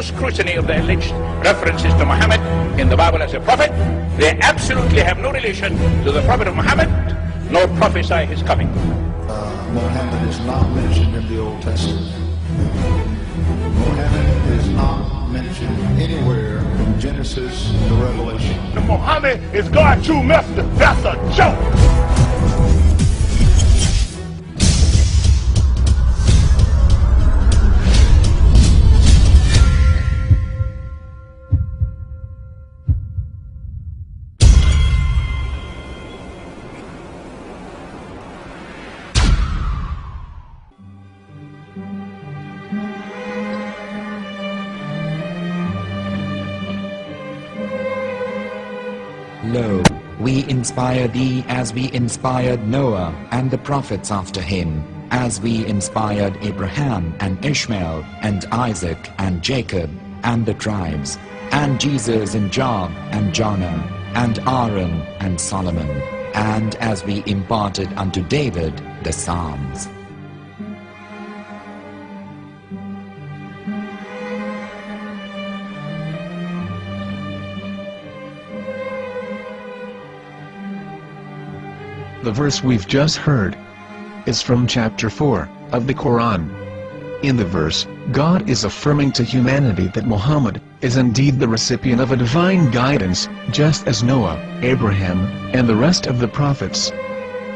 scrutiny of the alleged references to Muhammad in the Bible as a prophet, they absolutely have no relation to the Prophet of Muhammad, nor prophesy his coming. Muhammad is not mentioned in the Old Testament. Muhammad is not mentioned anywhere from Genesis to Revelation. Muhammad is God's true messenger. That's a joke. Lo, we inspire thee as we inspired Noah and the prophets after him, as we inspired Abraham and Ishmael and Isaac and Jacob and the tribes, and Jesus and Job and Jonah and Aaron and Solomon, and as we imparted unto David the Psalms. The verse we've just heard is from chapter 4 of the Quran. In the verse, God is affirming to humanity that Muhammad is indeed the recipient of a divine guidance, just as Noah, Abraham, and the rest of the prophets.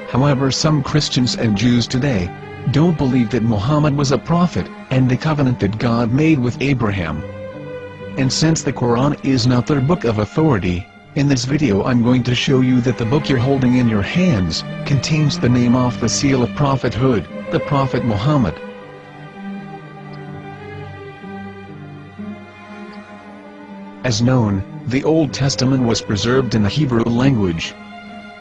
However, some Christians and Jews today don't believe that Muhammad was a prophet and the covenant that God made with Abraham. And since the Quran is not their book of authority, in this video I'm going to show you that the book you're holding in your hands contains the name off the seal of prophethood, the Prophet Muhammad. As known, the Old Testament was preserved in the Hebrew language.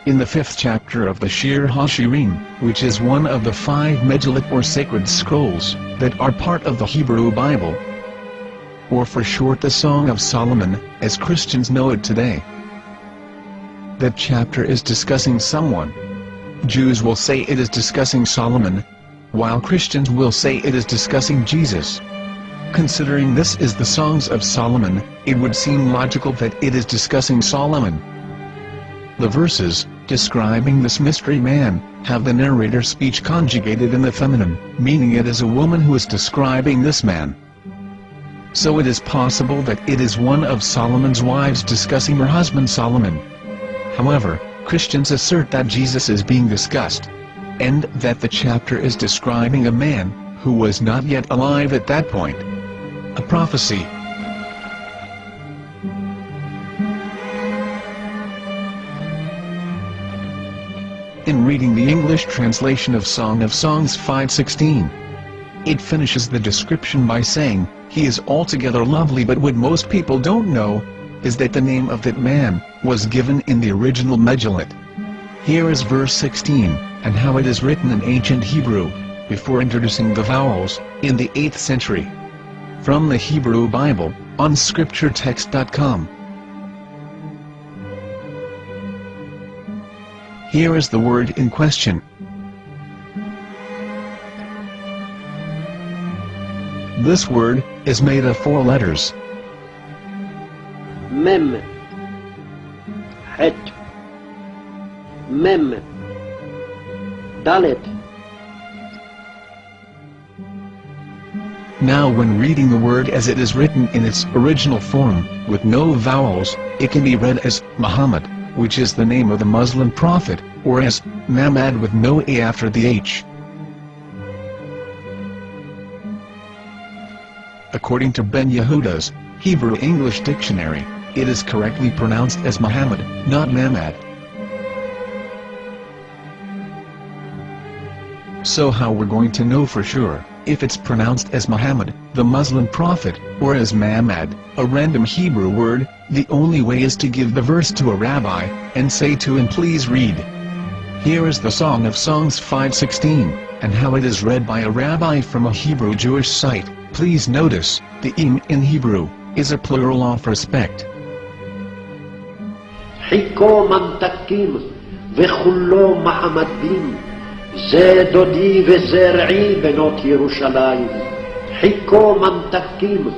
In the 5th chapter of the Shir HaShirim, which is one of the 5 Megillat or sacred scrolls that are part of the Hebrew Bible, or for short the Song of Solomon, as Christians know it today. That chapter is discussing someone. Jews will say it is discussing Solomon, while Christians will say it is discussing Jesus. Considering this is the Songs of Solomon, it would seem logical that it is discussing Solomon. The verses, describing this mystery man, have the narrator's speech conjugated in the feminine, meaning it is a woman who is describing this man. So it is possible that it is one of Solomon's wives discussing her husband Solomon. However, Christians assert that Jesus is being discussed, and that the chapter is describing a man who was not yet alive at that point. A prophecy. In reading the English translation of Song of Songs 5:16, it finishes the description by saying, "He is altogether lovely," but what most people don't know is that the name of that man was given in the original Megillat. Here is verse 16, and how it is written in ancient Hebrew, before introducing the vowels, in the 8th century. From the Hebrew Bible, on scripturetext.com. Here is the word in question. This word is made of 4 letters. Mem, Het, Mem, Dalet. Now when reading the word as it is written in its original form, with no vowels, it can be read as Muhammad, which is the name of the Muslim prophet, or as Mamad with no A after the H. According to Ben Yehuda's Hebrew English Dictionary, it is correctly pronounced as Muhammad, not Mamad. So how we're going to know for sure if it's pronounced as Muhammad, the Muslim prophet, or as Mamad, a random Hebrew word? The only way is to give the verse to a rabbi, and say to him, "Please read." Here is the Song of Songs 5:16, and how it is read by a rabbi from a Hebrew Jewish site. Please notice, the im in Hebrew is a plural of respect. חיכו ממתקים וכולו מחמדים, זה דודי וזרעי בנות ירושלים. חיכו ממתקים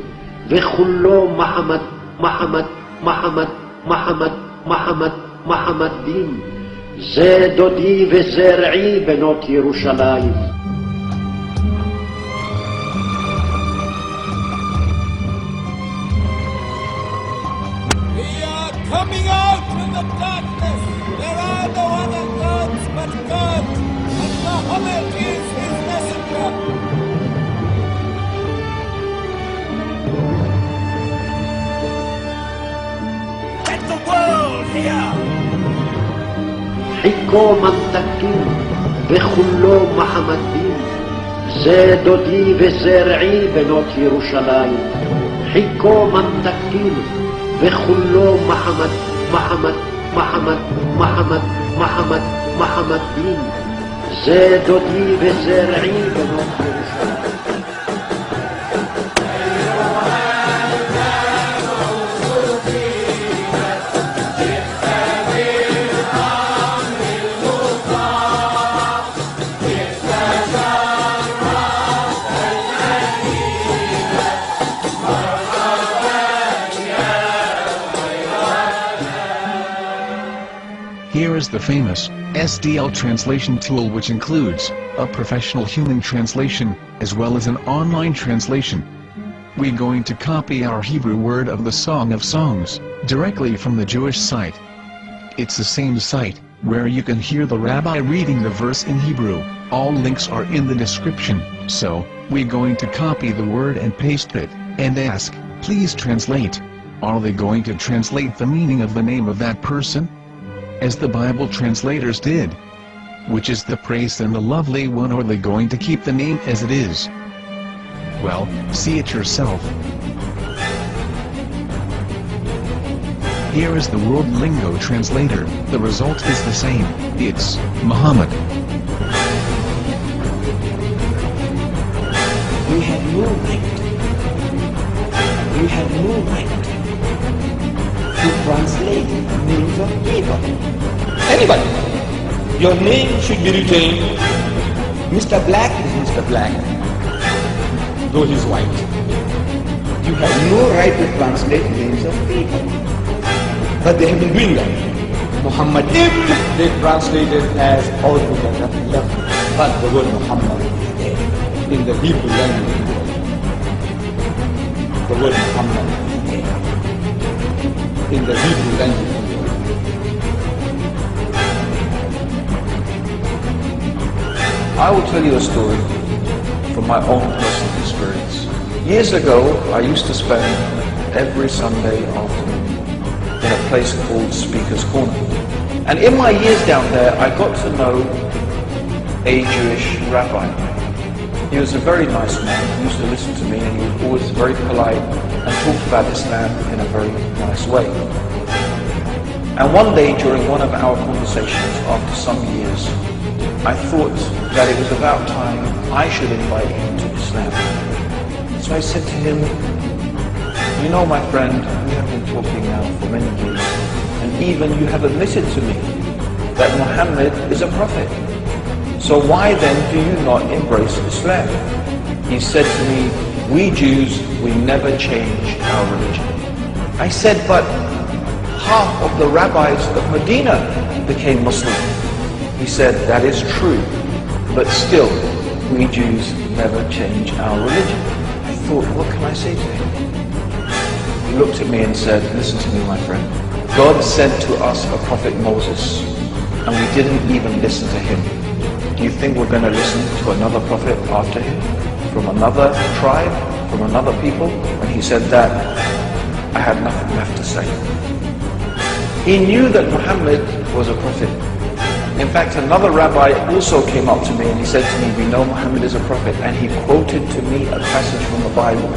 וכולו מחמד, מחמד, מחמד, מחמד, מחמד, מחמדים. זה דודי וזה רעי בנות ירושלים. We are coming out from the darkness. There are no other gods but God, and Muhammad is his messenger. Let the world hear. חיכו ממתקים וכולו מחמדים. זה דודי וזה רעי בנות ירושלים. חיכו ממתקים וכולו מחמד, מחמד, מחמד, מחמד, מחמד, מחמדים. זה דודי וזה רעי בנות ירושלים. Here is the famous SDL translation tool, which includes a professional human translation, as well as an online translation. We're going to copy our Hebrew word of the Song of Songs, directly from the Jewish site. It's the same site, where you can hear the rabbi reading the verse in Hebrew. All links are in the description, so, we're going to copy the word and paste it, and ask, please translate. Are they going to translate the meaning of the name of that person? As the Bible translators did. Which is the praised and the lovely one, or are they going to keep the name as it is? Well, see it yourself. Here is the World Lingo translator. The result is the same. It's Muhammad. We have no right. We have no right to translate names of people. Anybody. Your name should be retained. Mr. Black is Mr. Black, though he's white. You have no right to translate names of people. But they have been doing that. Muhammad Ibn, they translated as altogether left. But the word Muhammad is there in the Hebrew language. The word Muhammad is there in the Hebrew language. I will tell you a story from my own personal experience. Years ago, I used to spend every Sunday afternoon in a place called Speaker's Corner. And in my years down there, I got to know a Jewish rabbi. He was a very nice man. He used to listen to me, and he was always very polite and talked about Islam in a very nice way. And one day, during one of our conversations after some years, I thought that it was about time I should invite him to Islam. So I said to him, you know, my friend, we have been talking now for many years, and even you have admitted to me that Muhammad is a prophet. So why then do you not embrace Islam? He said to me, we Jews, we never change our religion. I said, but half of the rabbis of Medina became Muslim. He said, that is true, but still, we Jews never change our religion. I thought, what can I say to him? He looked at me and said, listen to me, my friend. God sent to us a prophet Moses, and we didn't even listen to him. Do you think we're going to listen to another prophet after him? From another tribe? From another people? When he said that, I had nothing left to say. He knew that Muhammad was a prophet. In fact, another rabbi also came up to me and he said to me, we know Muhammad is a prophet, and he quoted to me a passage from the Bible